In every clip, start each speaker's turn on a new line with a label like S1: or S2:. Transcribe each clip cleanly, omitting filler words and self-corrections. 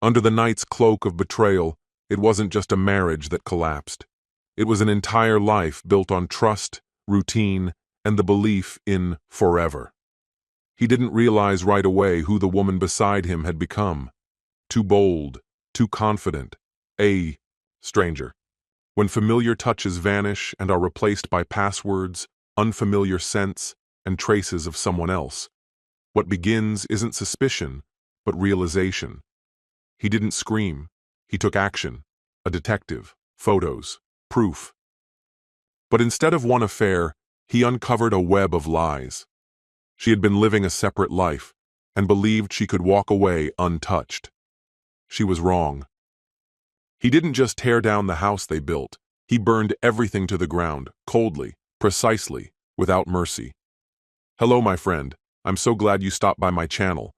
S1: Under the night's cloak of betrayal, it wasn't just a marriage that collapsed. It was an entire life built on trust, routine, and the belief in forever. He didn't realize right away who the woman beside him had become. Too bold, too confident, a stranger. When familiar touches vanish and are replaced by passwords, unfamiliar scents, and traces of someone else, what begins isn't suspicion, but realization. He didn't scream. He took action. A detective, photos, proof. But instead of one affair, he uncovered a web of lies. She had been living a separate life and believed she could walk away untouched. She was wrong. He didn't just tear down the house they built. He burned everything to the ground, coldly, precisely, without mercy. Hello, my friend. I'm so glad you stopped by my channel.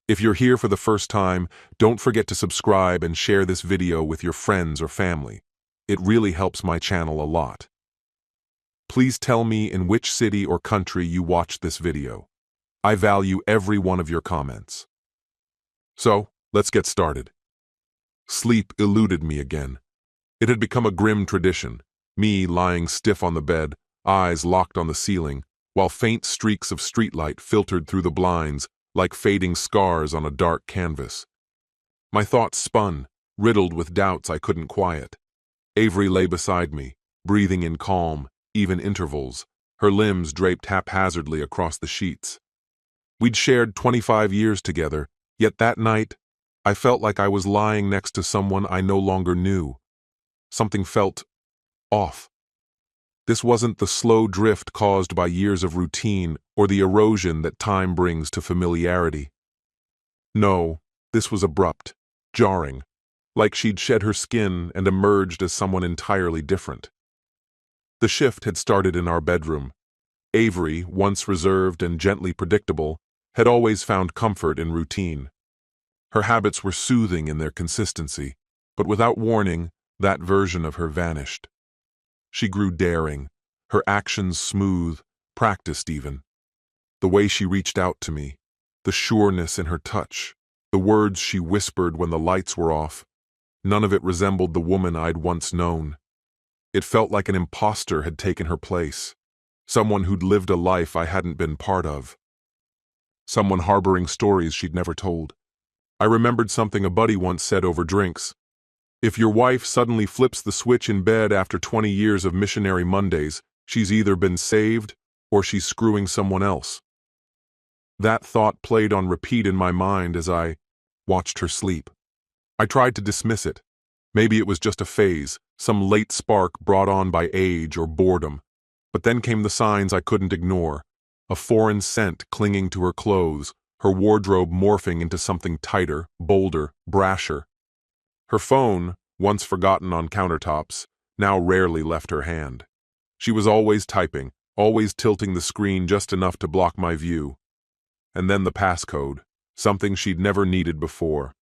S1: If you're here for the first time, don't forget to subscribe and share this video with your friends or family. It really helps my channel a lot. Please tell me in which city or country you watched this video. I value every one of your comments. So, let's get started. Sleep eluded me again. It had become a grim tradition, me lying stiff on the bed, eyes locked on the ceiling, while faint streaks of streetlight filtered through the blinds like fading scars on a dark canvas. My thoughts spun, riddled with doubts I couldn't quiet. Avery lay beside me, breathing in calm, even intervals, her limbs draped haphazardly across the sheets. We'd shared 25 years together, yet that night, I felt like I was lying next to someone I no longer knew. Something felt off. This wasn't the slow drift caused by years of routine or the erosion that time brings to familiarity. No, this was abrupt, jarring, like she'd shed her skin and emerged as someone entirely different. The shift had started in our bedroom. Avery, once reserved and gently predictable, had always found comfort in routine. Her habits were soothing in their consistency, but without warning, that version of her vanished. She grew daring, her actions smooth, practiced even. The way she reached out to me, the sureness in her touch, the words she whispered when the lights were off, none of it resembled the woman I'd once known. It felt like an imposter had taken her place, someone who'd lived a life I hadn't been part of, someone harboring stories she'd never told. I remembered something a buddy once said over drinks. If your wife suddenly flips the switch in bed after 20 years of missionary Mondays, she's either been saved or she's screwing someone else. That thought played on repeat in my mind as I watched her sleep. I tried to dismiss it. Maybe it was just a phase, some late spark brought on by age or boredom. But then came the signs I couldn't ignore. A foreign scent clinging to her clothes, her wardrobe morphing into something tighter, bolder, brasher. Her phone, once forgotten on countertops, now rarely left her hand. She was always typing, always tilting the screen just enough to block my view. And then the passcode, something she'd never needed before.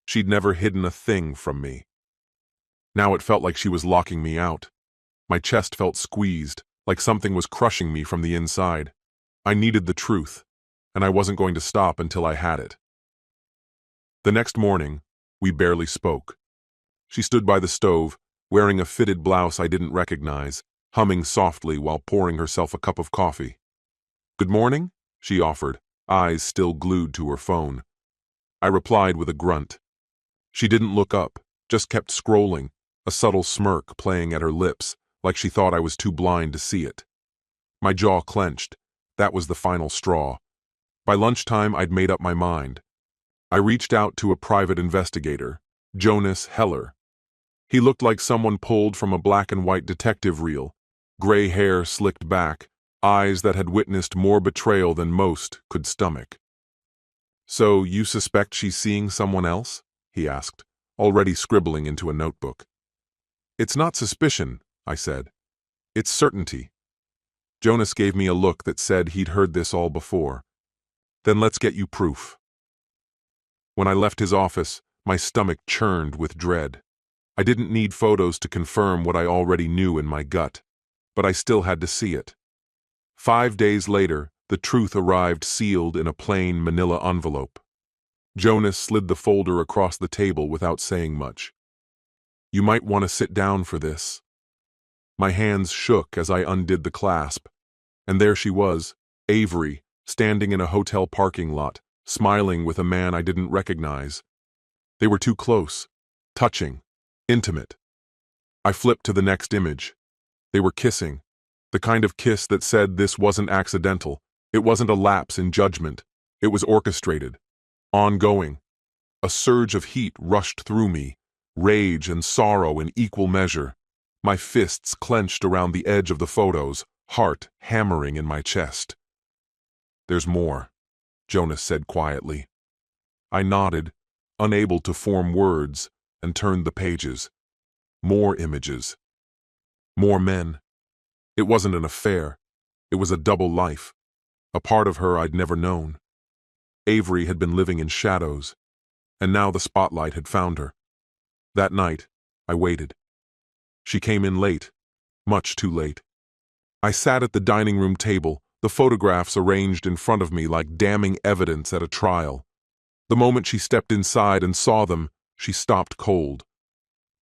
S1: She'd never hidden a thing from me. Now it felt like she was locking me out. My chest felt squeezed, like something was crushing me from the inside. I needed the truth, and I wasn't going to stop until I had it. The next morning, we barely spoke. She stood by the stove, wearing a fitted blouse I didn't recognize, humming softly while pouring herself a cup of coffee. "Good morning?" she offered, eyes still glued to her phone. I replied with a grunt. She didn't look up, just kept scrolling, a subtle smirk playing at her lips, like she thought I was too blind to see it. My jaw clenched. That was the final straw. By lunchtime, I'd made up my mind. I reached out to a private investigator, Jonas Heller. He looked like someone pulled from a black and white detective reel, gray hair slicked back, eyes that had witnessed more betrayal than most could stomach. "So you suspect she's seeing someone else?" he asked, already scribbling into a notebook. "It's not suspicion," I said. "It's certainty." Jonas gave me a look that said he'd heard this all before. "Then let's get you proof." When I left his office, my stomach churned with dread. I didn't need photos to confirm what I already knew in my gut, but I still had to see it. 5 days later, the truth arrived sealed in a plain manila envelope. Jonas slid the folder across the table without saying much. You might want to sit down for this. My hands shook as I undid the clasp, and there she was, Avery, standing in a hotel parking lot, smiling with a man I didn't recognize. They were too close, touching, intimate. I flipped to the next image. They were kissing, the kind of kiss that said this wasn't accidental, it wasn't a lapse in judgment, it was orchestrated, ongoing. A surge of heat rushed through me, rage and sorrow in equal measure. My fists clenched around the edge of the photos, heart hammering in my chest. There's more, Jonas said quietly. I nodded, unable to form words, and turned the pages. More images. More men. It wasn't an affair. It was a double life. A part of her I'd never known. Avery had been living in shadows, and now the spotlight had found her. That night, I waited. She came in late, much too late. I sat at the dining room table, the photographs arranged in front of me like damning evidence at a trial. The moment she stepped inside and saw them, she stopped cold.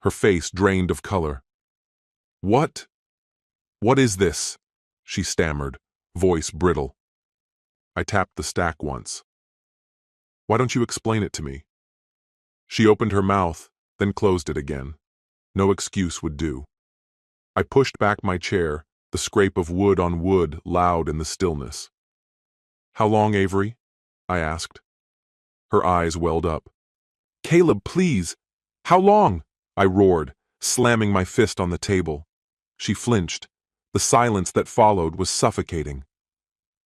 S1: Her face drained of color. What is this? She stammered, voice brittle. I tapped the stack once. Why don't you explain it to me? She opened her mouth, then closed it again. No excuse would do. I pushed back my chair, the scrape of wood on wood loud in the stillness. How long, Avery? I asked. Her eyes welled up. Caleb, please! How long? I roared, slamming my fist on the table. She flinched. The silence that followed was suffocating.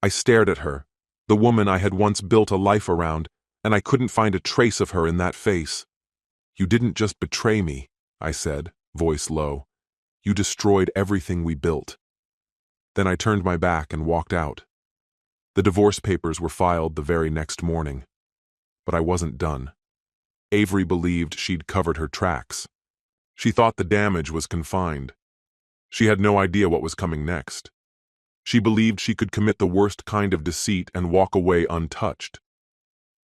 S1: I stared at her, the woman I had once built a life around, and I couldn't find a trace of her in that face. You didn't just betray me, I said, voice low. You destroyed everything we built. Then I turned my back and walked out. The divorce papers were filed the very next morning. But I wasn't done. Avery believed she'd covered her tracks. She thought the damage was confined. She had no idea what was coming next. She believed she could commit the worst kind of deceit and walk away untouched.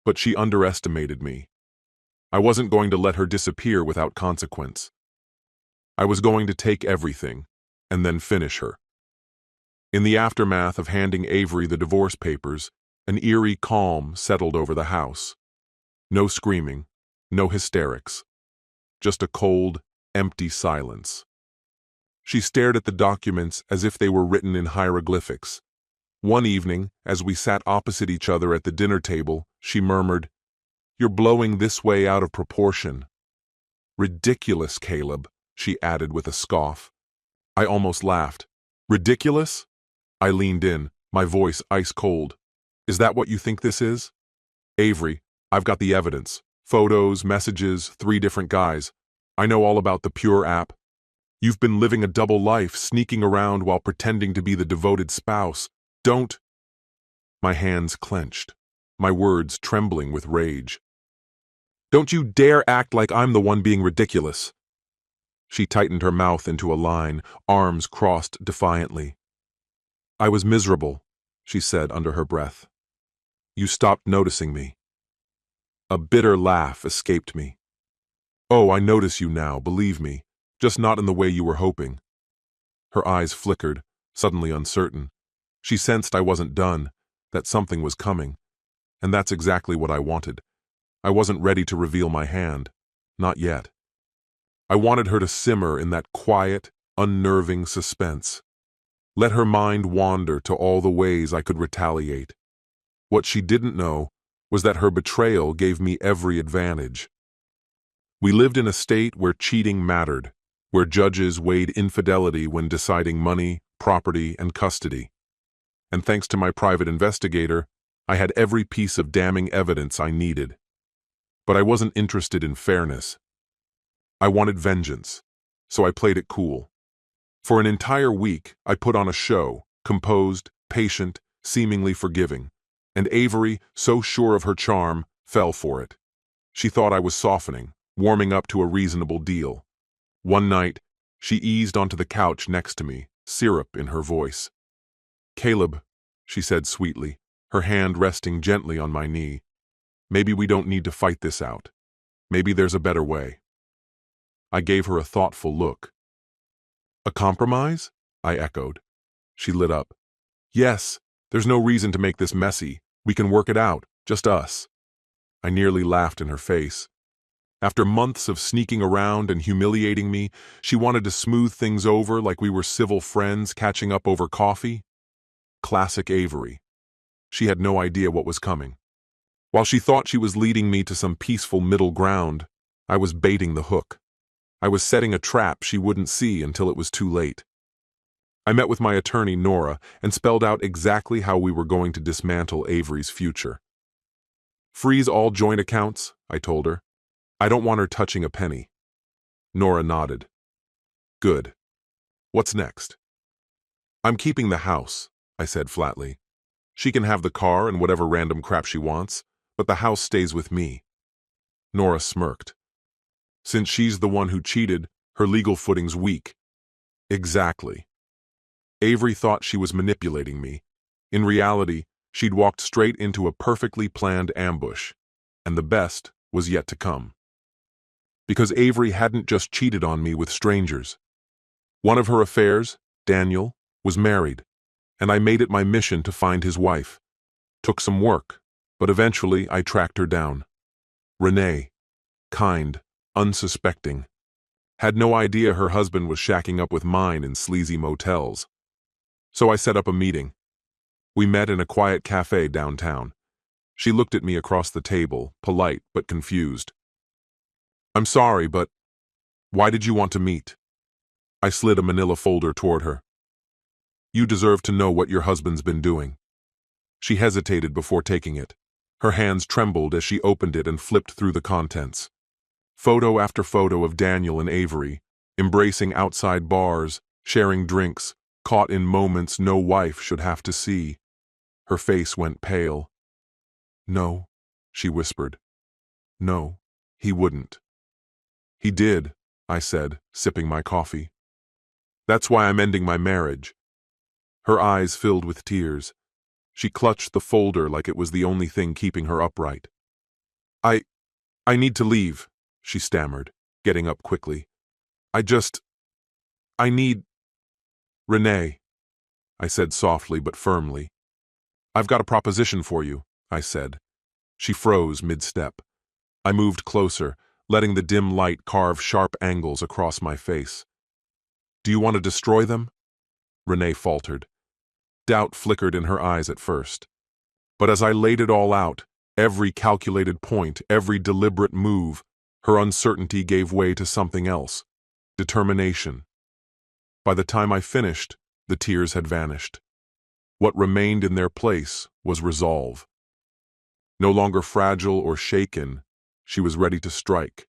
S1: But she underestimated me. I wasn't going to let her disappear without consequence. I was going to take everything, and then finish her. In the aftermath of handing Avery the divorce papers, an eerie calm settled over the house. No screaming, no hysterics. Just a cold, empty silence. She stared at the documents as if they were written in hieroglyphics. One evening, as we sat opposite each other at the dinner table, she murmured, You're blowing this way out of proportion. Ridiculous, Caleb, she added with a scoff. I almost laughed. Ridiculous? I leaned in, my voice ice cold. Is that what you think this is? Avery, I've got the evidence. Photos, messages, 3 different guys. I know all about the Pure app. You've been living a double life, sneaking around while pretending to be the devoted spouse. Don't. My hands clenched, my words trembling with rage. Don't you dare act like I'm the one being ridiculous. She tightened her mouth into a line, arms crossed defiantly. I was miserable, she said under her breath. You stopped noticing me. A bitter laugh escaped me. Oh, I notice you now, believe me, just not in the way you were hoping. Her eyes flickered, suddenly uncertain. She sensed I wasn't done, that something was coming. And that's exactly what I wanted. I wasn't ready to reveal my hand. Not yet. I wanted her to simmer in that quiet, unnerving suspense. Let her mind wander to all the ways I could retaliate. What she didn't know was that her betrayal gave me every advantage. We lived in a state where cheating mattered, where judges weighed infidelity when deciding money, property, and custody. And thanks to my private investigator, I had every piece of damning evidence I needed. But I wasn't interested in fairness. I wanted vengeance, so I played it cool. For an entire week, I put on a show, composed, patient, seemingly forgiving. And Avery, so sure of her charm, fell for it. She thought I was softening, warming up to a reasonable deal. One night, she eased onto the couch next to me, syrup in her voice. Caleb, she said sweetly, her hand resting gently on my knee. Maybe we don't need to fight this out. Maybe there's a better way. I gave her a thoughtful look. A compromise? I echoed. She lit up. Yes, there's no reason to make this messy. We can work it out, just us. I nearly laughed in her face. After months of sneaking around and humiliating me, she wanted to smooth things over like we were civil friends catching up over coffee. Classic Avery. She had no idea what was coming. While she thought she was leading me to some peaceful middle ground, I was baiting the hook. I was setting a trap she wouldn't see until it was too late. I met with my attorney, Nora, and spelled out exactly how we were going to dismantle Avery's future. Freeze all joint accounts, I told her. I don't want her touching a penny. Nora nodded. Good. What's next? I'm keeping the house, I said flatly. She can have the car and whatever random crap she wants, but the house stays with me. Nora smirked. Since she's the one who cheated, her legal footing's weak. Exactly. Avery thought she was manipulating me. In reality, she'd walked straight into a perfectly planned ambush, and the best was yet to come. Because Avery hadn't just cheated on me with strangers. One of her affairs, Daniel, was married, and I made it my mission to find his wife. Took some work, but eventually I tracked her down. Renee, kind, unsuspecting, had no idea her husband was shacking up with mine in sleazy motels. So I set up a meeting. We met in a quiet cafe downtown. She looked at me across the table, polite but confused. I'm sorry, but why did you want to meet? I slid a manila folder toward her. You deserve to know what your husband's been doing. She hesitated before taking it. Her hands trembled as she opened it and flipped through the contents. Photo after photo of Daniel and Avery, embracing outside bars, sharing drinks, caught in moments no wife should have to see. Her face went pale. No, she whispered. No, he wouldn't. He did, I said, sipping my coffee. That's why I'm ending my marriage. Her eyes filled with tears. She clutched the folder like it was the only thing keeping her upright. I need to leave, she stammered, getting up quickly. I need... Renee, I said softly but firmly. I've got a proposition for you, I said. She froze mid-step. I moved closer, letting the dim light carve sharp angles across my face. Do you want to destroy them? Renee faltered. Doubt flickered in her eyes at first. But as I laid it all out, every calculated point, every deliberate move, her uncertainty gave way to something else. Determination. By the time I finished, the tears had vanished. What remained in their place was resolve. No longer fragile or shaken, she was ready to strike.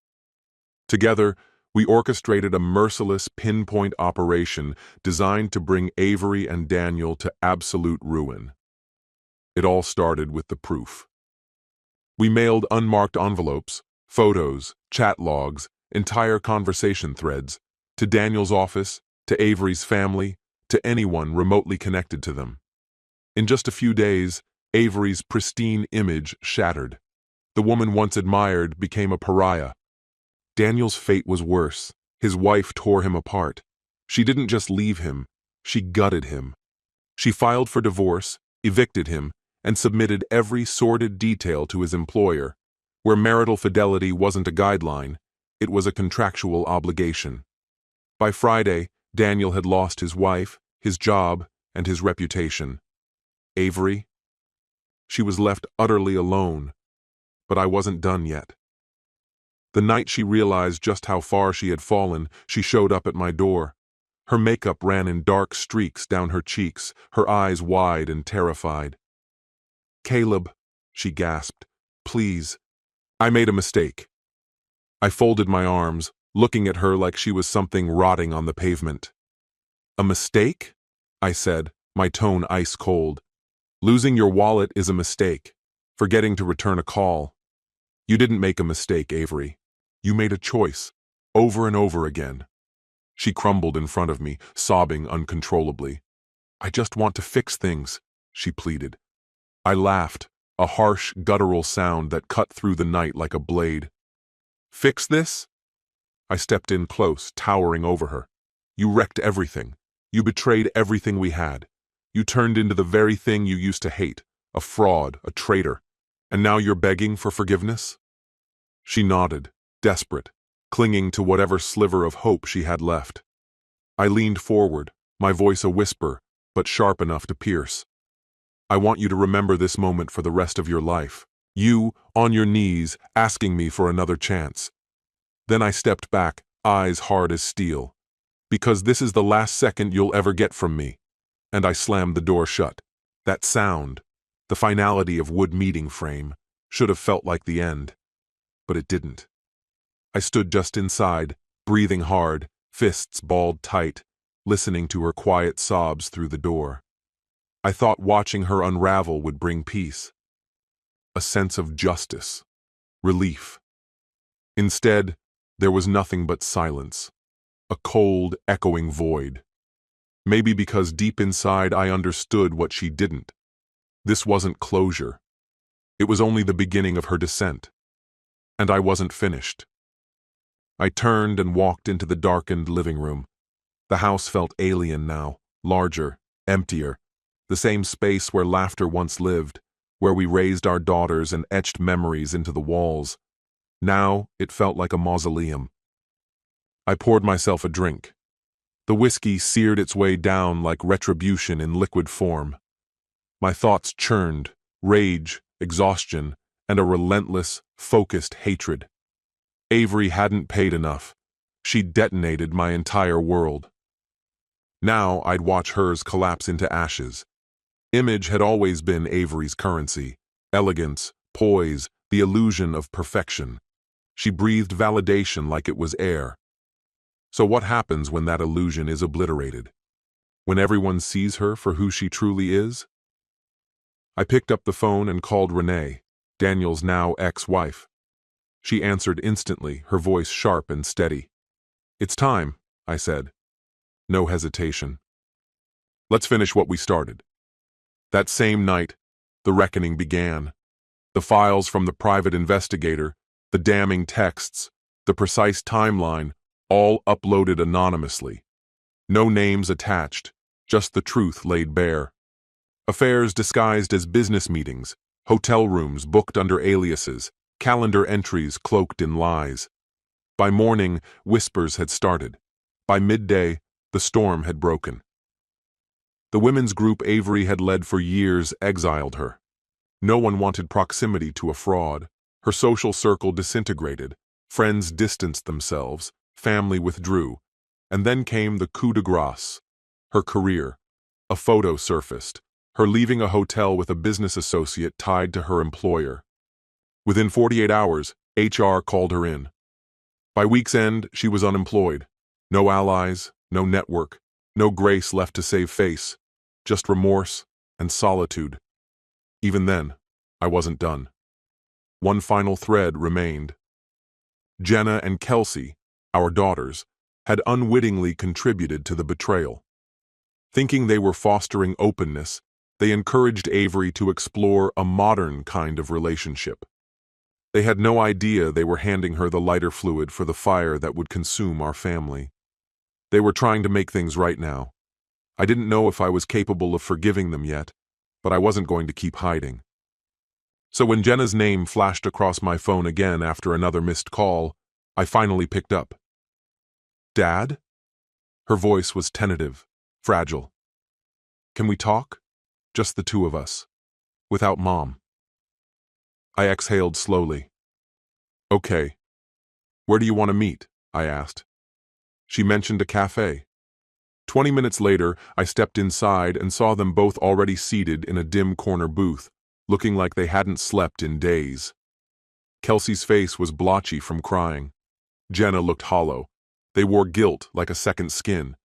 S1: Together, we orchestrated a merciless pinpoint operation designed to bring Avery and Daniel to absolute ruin. It all started with the proof. We mailed unmarked envelopes, photos, chat logs, entire conversation threads, to Daniel's office, to Avery's family, to anyone remotely connected to them. In just a few days, Avery's pristine image shattered. The woman once admired became a pariah. Daniel's fate was worse. His wife tore him apart. She didn't just leave him, she gutted him. She filed for divorce, evicted him, and submitted every sordid detail to his employer. Where marital fidelity wasn't a guideline, it was a contractual obligation. By Friday, Daniel had lost his wife, his job, and his reputation. Avery? She was left utterly alone, but I wasn't done yet. The night she realized just how far she had fallen, she showed up at my door. Her makeup ran in dark streaks down her cheeks, her eyes wide and terrified. Caleb, she gasped, please. I made a mistake. I folded my arms, looking at her like she was something rotting on the pavement. A mistake? I said, my tone ice cold. Losing your wallet is a mistake. Forgetting to return a call. You didn't make a mistake, Avery. You made a choice, over and over again. She crumbled in front of me, sobbing uncontrollably. I just want to fix things, she pleaded. I laughed, a harsh, guttural sound that cut through the night like a blade. "Fix this?" I stepped in close, towering over her. "You wrecked everything. You betrayed everything we had. You turned into the very thing you used to hate, a fraud, a traitor. And now you're begging for forgiveness?" She nodded, desperate, clinging to whatever sliver of hope she had left. I leaned forward, my voice a whisper, but sharp enough to pierce. "I want you to remember this moment for the rest of your life. You, on your knees, asking me for another chance." Then I stepped back, eyes hard as steel. "Because this is the last second you'll ever get from me." And I slammed the door shut. That sound, the finality of wood meeting frame, should have felt like the end. But it didn't. I stood just inside, breathing hard, fists balled tight, listening to her quiet sobs through the door. I thought watching her unravel would bring peace, a sense of justice, relief. Instead, there was nothing but silence, a cold, echoing void. Maybe because deep inside I understood what she didn't. This wasn't closure. It was only the beginning of her descent. And I wasn't finished. I turned and walked into the darkened living room. The house felt alien now, larger, emptier, the same space where laughter once lived, where we raised our daughters and etched memories into the walls. Now it felt like a mausoleum. I poured myself a drink. The whiskey seared its way down like retribution in liquid form. My thoughts churned, rage, exhaustion, and a relentless, focused hatred. Avery hadn't paid enough. She'd detonated my entire world. Now I'd watch hers collapse into ashes. Image had always been Avery's currency. Elegance, poise, the illusion of perfection. She breathed validation like it was air. So what happens when that illusion is obliterated? When everyone sees her for who she truly is? I picked up the phone and called Renee, Daniel's now ex-wife. She answered instantly, her voice sharp and steady. "It's time," I said. No hesitation. "Let's finish what we started." That same night, the reckoning began. The files from the private investigator, the damning texts, the precise timeline, all uploaded anonymously. No names attached, just the truth laid bare. Affairs disguised as business meetings, hotel rooms booked under aliases, calendar entries cloaked in lies. By morning, whispers had started. By midday, the storm had broken. The women's group Avery had led for years exiled her. No one wanted proximity to a fraud. Her social circle disintegrated. Friends distanced themselves. Family withdrew. And then came the coup de grace. Her career. A photo surfaced. Her leaving a hotel with a business associate tied to her employer. Within 48 hours, HR called her in. By week's end, she was unemployed. No allies, no network, no grace left to save face, just remorse and solitude. Even then, I wasn't done. One final thread remained. Jenna and Kelsey, our daughters, had unwittingly contributed to the betrayal. Thinking they were fostering openness, they encouraged Avery to explore a modern kind of relationship. They had no idea they were handing her the lighter fluid for the fire that would consume our family. They were trying to make things right now. I didn't know if I was capable of forgiving them yet, but I wasn't going to keep hiding. So when Jenna's name flashed across my phone again after another missed call, I finally picked up. "Dad?" Her voice was tentative, fragile. "Can we talk? Just the two of us. Without Mom." I exhaled slowly. "Okay. Where do you want to meet?" I asked. She mentioned a cafe. 20 minutes later, I stepped inside and saw them both already seated in a dim corner booth, looking like they hadn't slept in days. Kelsey's face was blotchy from crying. Jenna looked hollow. They wore guilt like a second skin.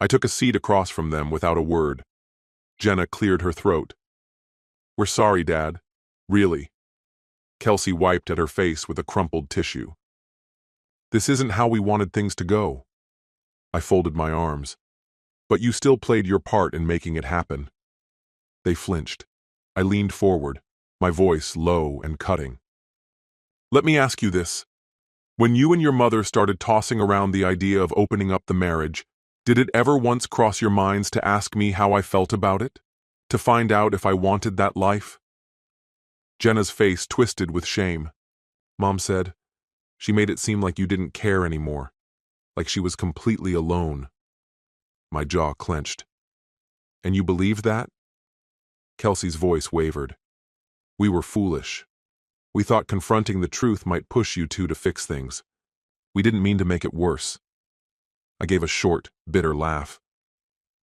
S1: I took a seat across from them without a word. Jenna cleared her throat. "We're sorry, Dad. Really." Kelsey wiped at her face with a crumpled tissue. "This isn't how we wanted things to go." I folded my arms. "But you still played your part in making it happen." They flinched. I leaned forward. my voice low and cutting. Let me ask you this. When you and your mother started tossing around the idea of opening up the marriage, did it ever once cross your minds to ask me how I felt about it? To find out if I wanted that life? Jenna's face twisted with shame. Mom said, she made it seem like you didn't care anymore, like she was completely alone. My jaw clenched. And you believed that? Kelsey's voice wavered. We were foolish. We thought confronting the truth might push you two to fix things. We didn't mean to make it worse. I gave a short, bitter laugh.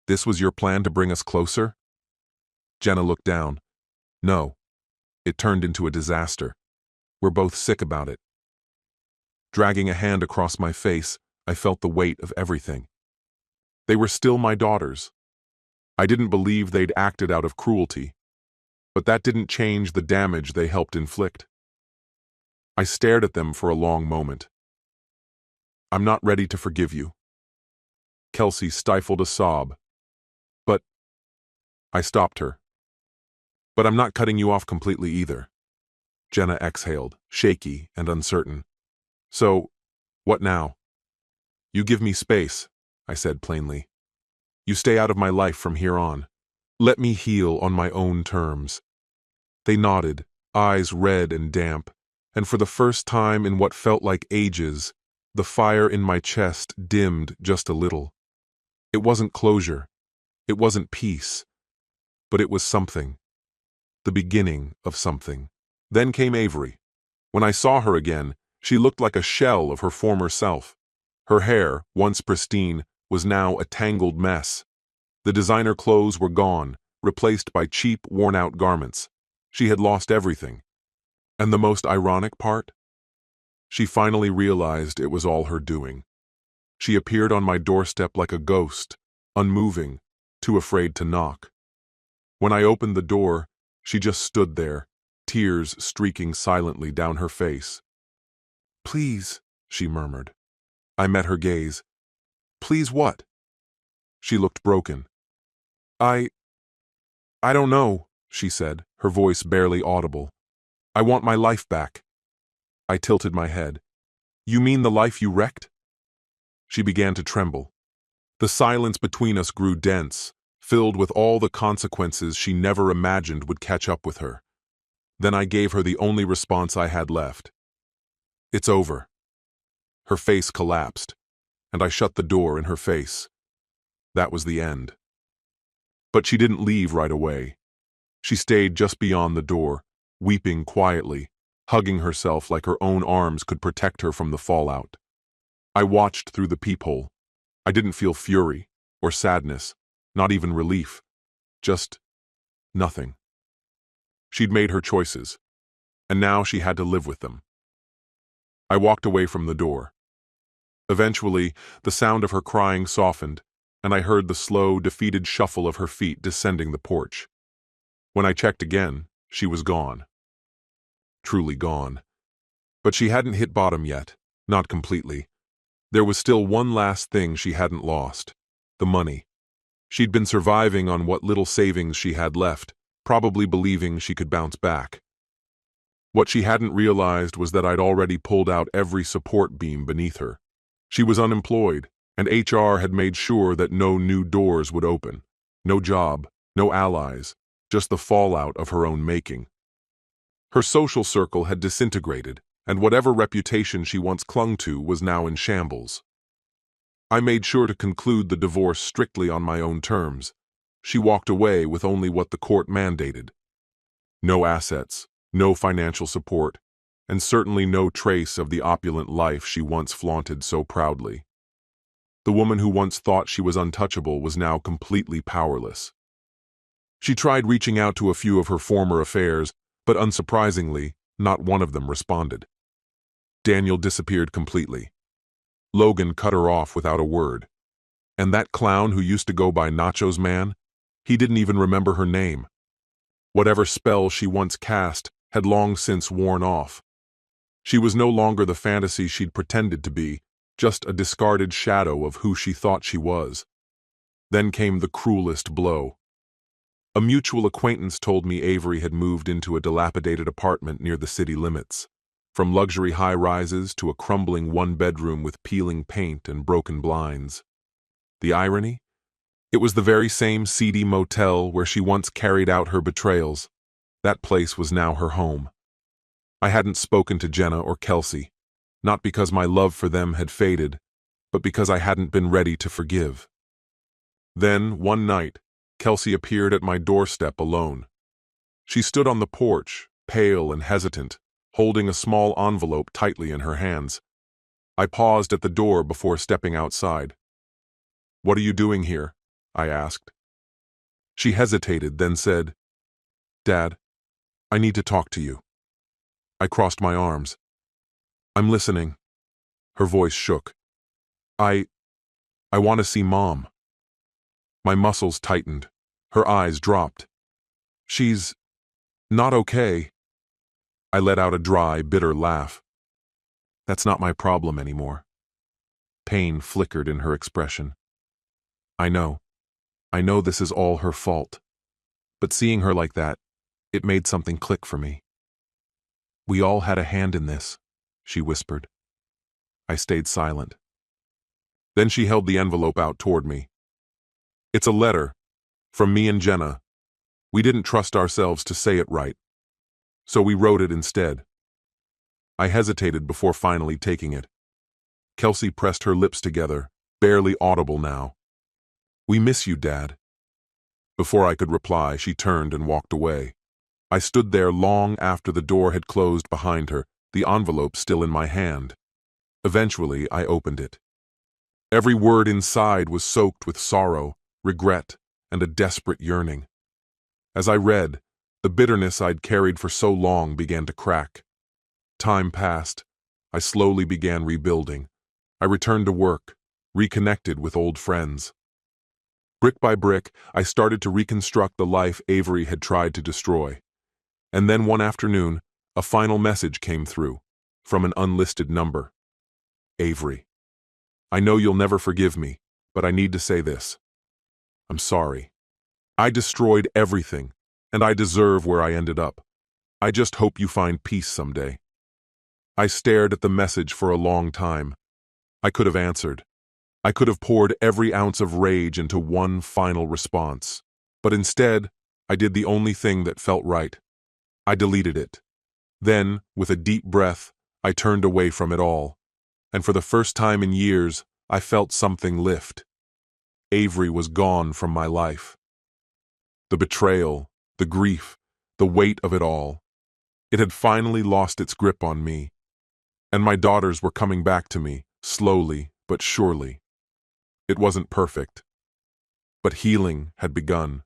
S1: This was your plan to bring us closer? Jenna looked down. No. It turned into a disaster. We're both sick about it. Dragging a hand across my face, I felt the weight of everything. They were still my daughters. I didn't believe they'd acted out of cruelty, but that didn't change the damage they helped inflict. I stared at them for a long moment. I'm not ready to forgive you. Kelsey stifled a sob. But I stopped her. But I'm not cutting you off completely either. Jenna exhaled, shaky and uncertain. So, what now? You give me space, I said plainly. You stay out of my life from here on. Let me heal on my own terms. They nodded, eyes red and damp, and for the first time in what felt like ages, the fire in my chest dimmed just a little. It wasn't closure. It wasn't peace. But it was something. The beginning of something. Then came Avery. When I saw her again, she looked like a shell of her former self. Her hair, once pristine, was now a tangled mess. The designer clothes were gone, replaced by cheap, worn-out garments. She had lost everything. And the most ironic part? She finally realized it was all her doing. She appeared on my doorstep like a ghost, unmoving, too afraid to knock. When I opened the door, she just stood there, tears streaking silently down her face. Please, she murmured. I met her gaze. Please what? She looked broken. I don't know, she said, her voice barely audible. I want my life back. I tilted my head. You mean the life you wrecked? She began to tremble. The silence between us grew dense, filled with all the consequences she never imagined would catch up with her. Then I gave her the only response I had left. It's over. Her face collapsed, and I shut the door in her face. That was the end. But she didn't leave right away. She stayed just beyond the door, weeping quietly, hugging herself like her own arms could protect her from the fallout. I watched through the peephole. I didn't feel fury or sadness, not even relief. Just nothing. She'd made her choices, and now she had to live with them. I walked away from the door. Eventually, the sound of her crying softened, and I heard the slow, defeated shuffle of her feet descending the porch. When I checked again, she was gone. Truly gone. But she hadn't hit bottom yet, not completely. There was still one last thing she hadn't lost: the money. She'd been surviving on what little savings she had left, probably believing she could bounce back. What she hadn't realized was that I'd already pulled out every support beam beneath her. She was unemployed, and HR had made sure that no new doors would open. No job, no allies, just the fallout of her own making. Her social circle had disintegrated, and whatever reputation she once clung to was now in shambles. I made sure to conclude the divorce strictly on my own terms. She walked away with only what the court mandated. No assets, no financial support, and certainly no trace of the opulent life she once flaunted so proudly. The woman who once thought she was untouchable was now completely powerless. She tried reaching out to a few of her former affairs, but unsurprisingly, not one of them responded. Daniel disappeared completely. Logan cut her off without a word. And that clown who used to go by Nacho's Man, he didn't even remember her name. Whatever spell she once cast had long since worn off. She was no longer the fantasy she'd pretended to be, just a discarded shadow of who she thought she was. Then came the cruelest blow. A mutual acquaintance told me Avery had moved into a dilapidated apartment near the city limits. From luxury high-rises to a crumbling one-bedroom with peeling paint and broken blinds. The irony? It was the very same seedy motel where she once carried out her betrayals. That place was now her home. I hadn't spoken to Jenna or Kelsey, not because my love for them had faded, but because I hadn't been ready to forgive. Then, one night, Kelsey appeared at my doorstep alone. She stood on the porch, pale and hesitant, holding a small envelope tightly in her hands. I paused at the door before stepping outside. "What are you doing here?" I asked. She hesitated, then said, "Dad, I need to talk to you." I crossed my arms. "I'm listening." Her voice shook. I want to see Mom." My muscles tightened. Her eyes dropped. "She's not okay." I let out a dry, bitter laugh. "That's not my problem anymore." Pain flickered in her expression. I know this is all her fault. But seeing her like that, it made something click for me. "We all had a hand in this," she whispered. I stayed silent. Then she held the envelope out toward me. "It's a letter, from me and Jenna. We didn't trust ourselves to say it right, so we wrote it instead." I hesitated before finally taking it. Kelsey pressed her lips together, barely audible now. "We miss you, Dad." Before I could reply, she turned and walked away. I stood there long after the door had closed behind her, the envelope still in my hand. Eventually, I opened it. Every word inside was soaked with sorrow, regret, and a desperate yearning. As I read, the bitterness I'd carried for so long began to crack. Time passed. I slowly began rebuilding. I returned to work, reconnected with old friends. Brick by brick, I started to reconstruct the life Avery had tried to destroy. And then one afternoon, a final message came through, from an unlisted number. "Avery, I know you'll never forgive me, but I need to say this. I'm sorry. I destroyed everything, and I deserve where I ended up. I just hope you find peace someday." I stared at the message for a long time. I could have answered. I could have poured every ounce of rage into one final response. But instead, I did the only thing that felt right. I deleted it. Then, with a deep breath, I turned away from it all. And for the first time in years, I felt something lift. Avery was gone from my life. The betrayal, the grief, the weight of it all. It had finally lost its grip on me. And my daughters were coming back to me, slowly but surely. It wasn't perfect, but healing had begun.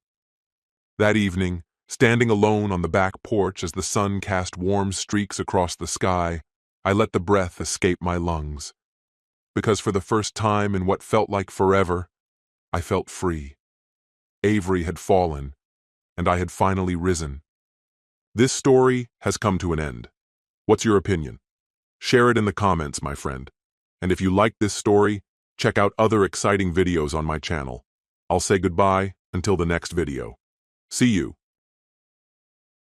S1: That evening, standing alone on the back porch as the sun cast warm streaks across the sky, I let the breath escape my lungs. Because for the first time in what felt like forever, I felt free. Avery had fallen, and I had finally risen. This story has come to an end. What's your opinion? Share it in the comments, my friend. And if you like this story, check out other exciting videos on my channel. I'll say goodbye until the next video. See you.